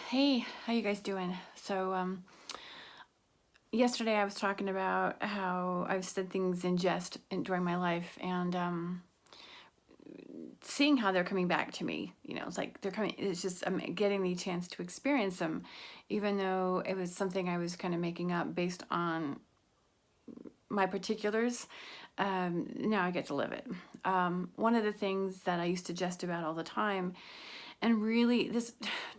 Hey, how you guys doing? Yesterday I was talking about how I've said things in jest during my life, and seeing how they're coming back to me. It's like they're coming. It's just I'm getting the chance to experience them, even though it was something I was kind of making up based on my particulars. Now I get to live it. One of the things that I used to jest about all the time, and really,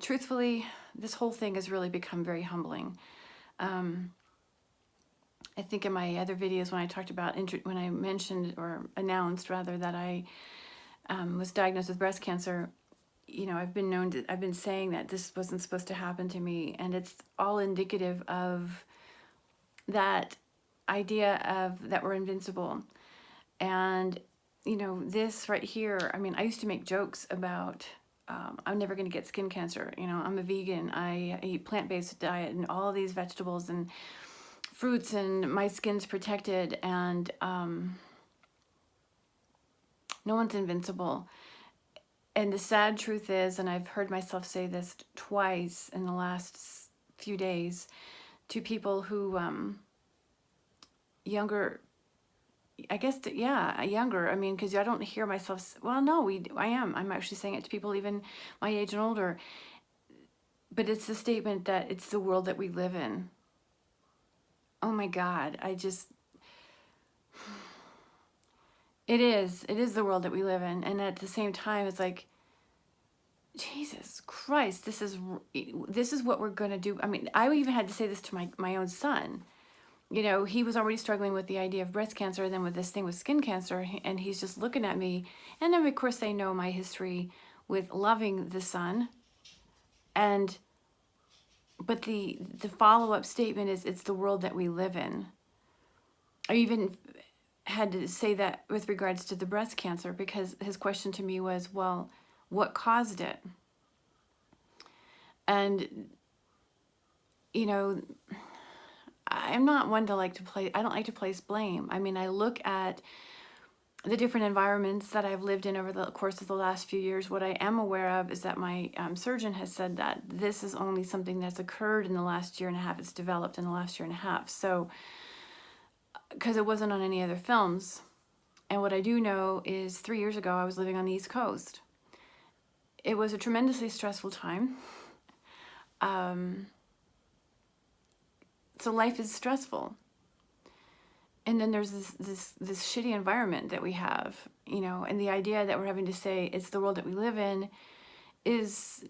truthfully, this whole thing has really become very humbling. I think in my other videos when I talked about, when I mentioned or announced rather that I was diagnosed with breast cancer, I've been saying that this wasn't supposed to happen to me, and it's all indicative of that idea of that we're invincible. And this right here, I mean, I used to make jokes about I'm never going to get skin cancer. I'm a vegan. I eat plant-based diet and all these vegetables and fruits, and my skin's protected, and no one's invincible. And the sad truth is, and I've heard myself say this twice in the last few days to people who younger, I guess, yeah, younger. I mean, because I don't hear myself. Well, no, I'm actually saying it to people even my age and older. But it's the statement that it's the world that we live in. Oh my God, it is the world that we live in, and at the same time, it's like, Jesus Christ, this is what we're gonna do. I mean, I even had to say this to my own son. He was already struggling with the idea of breast cancer, and then with this thing with skin cancer, and he's just looking at me. And then, of course, they know my history with loving the son, but the follow-up statement is, it's the world that we live in. I even had to say that with regards to the breast cancer, because his question to me was, well, what caused it? And I'm not one to I don't like to place blame. I mean, I look at the different environments that I've lived in over the course of the last few years. What I am aware of is that my surgeon has said that this is only something that's occurred in the last year and a half. It's developed in the last year and a half. So, because it wasn't on any other films. And what I do know is 3 years ago, I was living on the East Coast. It was a tremendously stressful time. So life is stressful. And then there's this shitty environment that we have, and the idea that we're having to say it's the world that we live in is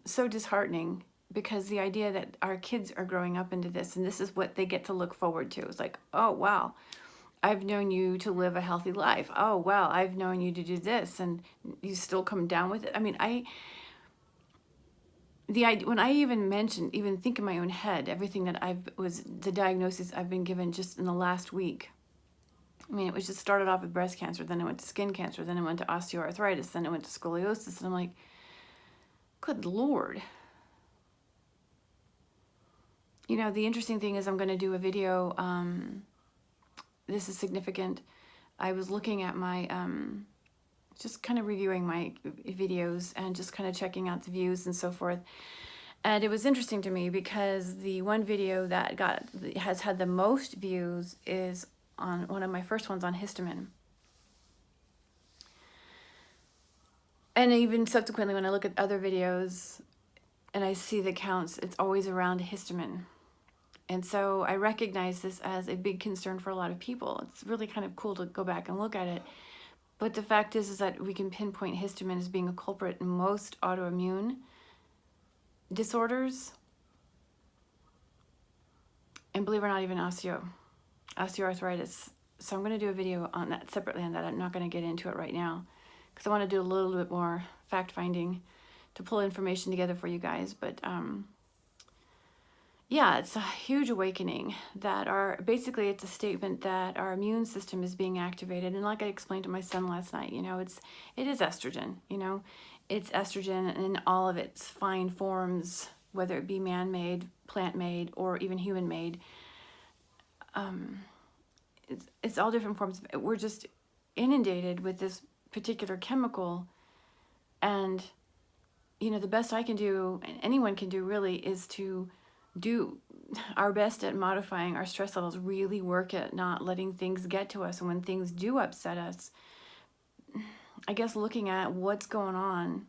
so disheartening, because the idea that our kids are growing up into this, and this is what they get to look forward to. It's like, oh, wow, I've known you to live a healthy life. Oh, wow, I've known you to do this, and you still come down with it. I mean, when I even think in my own head, everything that the diagnosis I've been given just in the last week. I mean, it was just started off with breast cancer, then it went to skin cancer, then it went to osteoarthritis, then it went to scoliosis, and I'm like, good Lord. The interesting thing is I'm going to do a video. This is significant. I was looking at my, just kind of reviewing my videos and just kind of checking out the views and so forth. And it was interesting to me because the one video that has had the most views is on one of my first ones on histamine. And even subsequently, when I look at other videos and I see the counts, it's always around histamine. And so I recognize this as a big concern for a lot of people. It's really kind of cool to go back and look at it. But the fact is that we can pinpoint histamine as being a culprit in most autoimmune disorders. And believe it or not, even osteoarthritis. So I'm going to do a video on that separately on that. I'm not going to get into it right now, because I want to do a little bit more fact-finding to pull information together for you guys. But yeah, it's a huge awakening that basically it's a statement that our immune system is being activated. And like I explained to my son last night, it is estrogen, it's estrogen in all of its fine forms, whether it be man-made, plant-made, or even human-made. It's all different forms. We're just inundated with this particular chemical, and the best I can do, and anyone can do really, is to do our best at modifying our stress levels, really work at not letting things get to us. And when things do upset us, I guess looking at what's going on.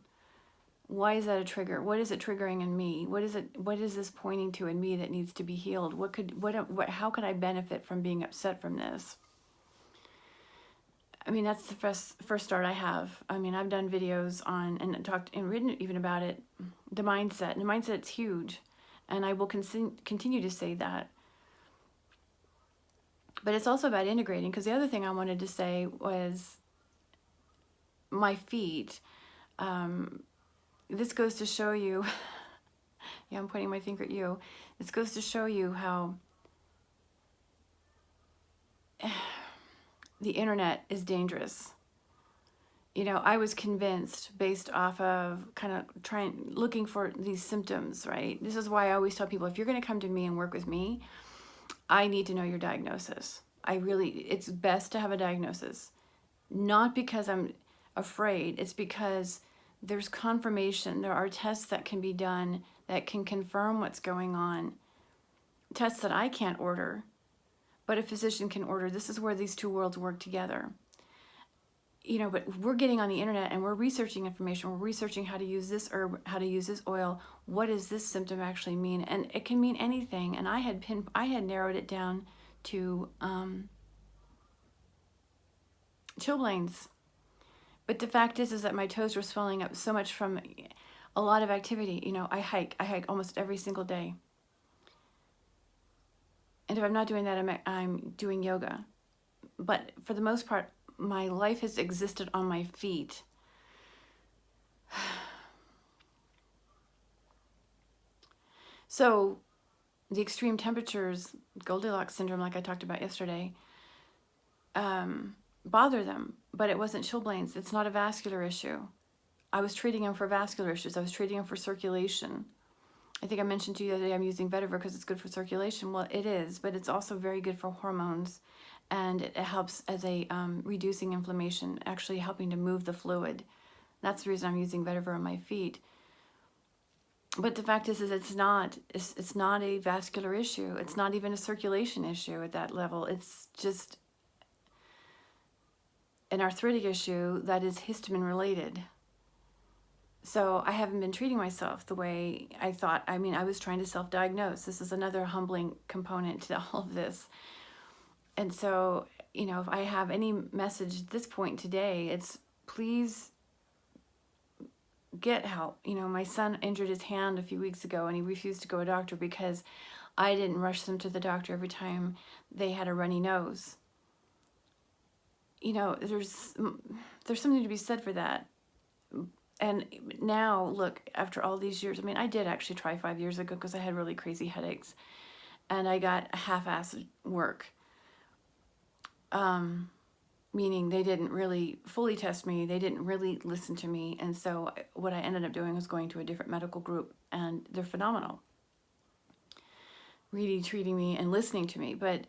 Why is that a trigger? What is it triggering in me? What is this pointing to in me that needs to be healed? How could I benefit from being upset from this? I mean, that's the first start I have. I mean, I've done videos on and talked and written even about it, the mindset. And the mindset's huge, and I will continue to say that. But it's also about integrating, because the other thing I wanted to say was my feet. This goes to show you, yeah, I'm pointing my finger at you. This goes to show you how the internet is dangerous. I was convinced based off of kind of looking for these symptoms, right? This is why I always tell people, if you're going to come to me and work with me, I need to know your diagnosis. It's best to have a diagnosis. Not because I'm afraid, it's because there's confirmation. There are tests that can be done that can confirm what's going on. Tests that I can't order, but a physician can order. This is where these two worlds work together. But we're getting on the internet and we're researching information. We're researching how to use this herb, how to use this oil. What does this symptom actually mean? And it can mean anything. And I had narrowed it down to chilblains. But the fact is that my toes were swelling up so much from a lot of activity. I hike almost every single day. And if I'm not doing that, I'm doing yoga. But for the most part, my life has existed on my feet. So the extreme temperatures, Goldilocks syndrome, like I talked about yesterday, bother them. But it wasn't chilblains. It's not a vascular issue. I was treating them for vascular issues. I was treating them for circulation. I think I mentioned to you the other day I'm using vetiver because it's good for circulation. Well, it is, but it's also very good for hormones. And it helps as a reducing inflammation, actually helping to move the fluid. That's the reason I'm using vetiver on my feet. But the fact is it's not a vascular issue. It's not even a circulation issue at that level. It's just an arthritic issue that is histamine related. So I haven't been treating myself the way I thought. I mean, I was trying to self-diagnose. This is another humbling component to all of this. And so, if I have any message at this point today, it's please get help. My son injured his hand a few weeks ago and he refused to go to a doctor because I didn't rush them to the doctor every time they had a runny nose. There's something to be said for that. And now, look, after all these years, I did actually try 5 years ago because I had really crazy headaches and I got half-assed work. Meaning they didn't really fully test me. They didn't really listen to me. And so what I ended up doing was going to a different medical group, and they're phenomenal, really treating me and listening to me. But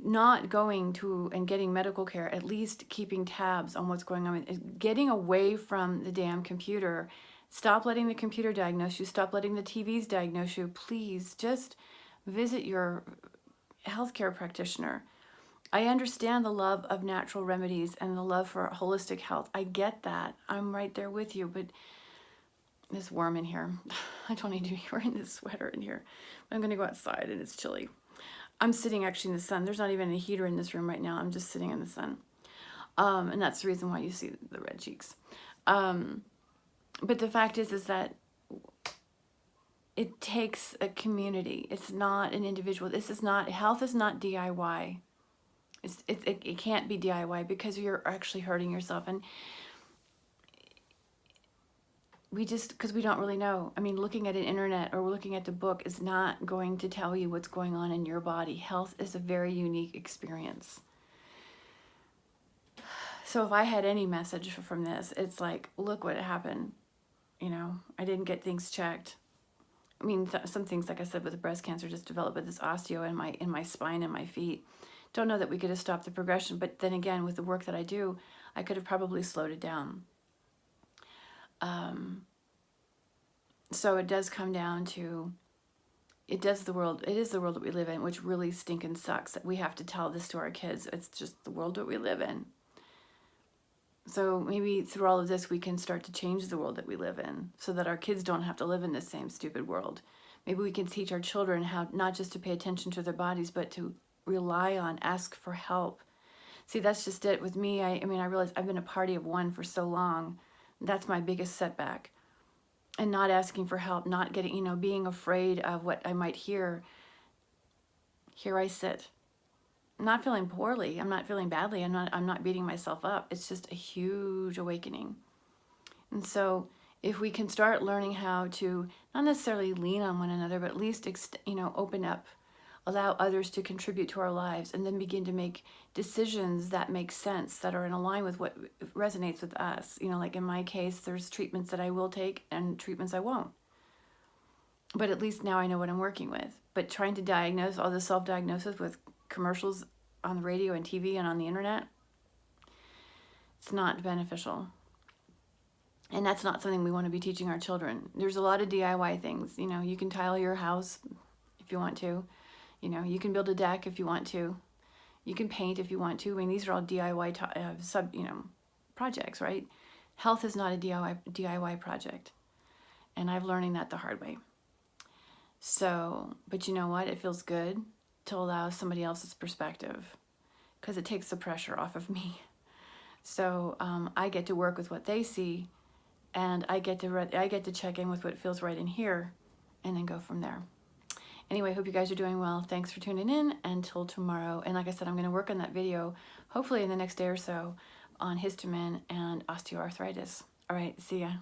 not going to and getting medical care, at least keeping tabs on what's going on, getting away from the damn computer. Stop letting the computer diagnose you. Stop letting the TVs diagnose you. Please just visit your healthcare practitioner. I understand the love of natural remedies and the love for holistic health. I get that. I'm right there with you, but this worm in here, I don't need to be wearing this sweater in here. I'm going to go outside and it's chilly. I'm sitting actually in the sun. There's not even a heater in this room right now. I'm just sitting in the sun. And that's the reason why you see the red cheeks. But the fact is that it takes a community. It's not an individual. Health is not DIY. It can't be DIY because you're actually hurting yourself. And because we don't really know. Looking at an internet or looking at the book is not going to tell you what's going on in your body. Health is a very unique experience. So if I had any message from this, it's like, look what happened. I didn't get things checked. Some things, like I said, with the breast cancer just developed with this osteo in my spine and my feet. Don't know that we could have stopped the progression, but then again, with the work that I do, I could have probably slowed it down. So it does come down to, it is the world that we live in, which really stinking sucks that we have to tell this to our kids. It's just the world that we live in. So maybe through all of this, we can start to change the world that we live in so that our kids don't have to live in this same stupid world. Maybe we can teach our children how not just to pay attention to their bodies, but to rely on, ask for help. See, that's just it with me. I mean, I realize I've been a party of one for so long. That's my biggest setback. And not asking for help, not getting, being afraid of what I might hear. Here I sit. I'm not feeling poorly. I'm not feeling badly. I'm not beating myself up. It's just a huge awakening. And so if we can start learning how to not necessarily lean on one another, but at least, open up, allow others to contribute to our lives, and then begin to make decisions that make sense, that are in line with what resonates with us. Like in my case, there's treatments that I will take and treatments I won't. But at least now I know what I'm working with. But trying to diagnose all the self-diagnosis with commercials on the radio and TV and on the internet, it's not beneficial. And that's not something we want to be teaching our children. There's a lot of DIY things. You can tile your house if you want to. You can build a deck if you want to. You can paint if you want to. I mean, these are all DIY projects, right? Health is not a DIY project. And I'm learning that the hard way. So, but you know what? It feels good to allow somebody else's perspective because it takes the pressure off of me. So I get to work with what they see, and I get to check in with what feels right in here, and then go from there. Anyway, hope you guys are doing well. Thanks for tuning in. Until tomorrow. And like I said, I'm going to work on that video, hopefully in the next day or so, on histamine and osteoarthritis. All right, see ya.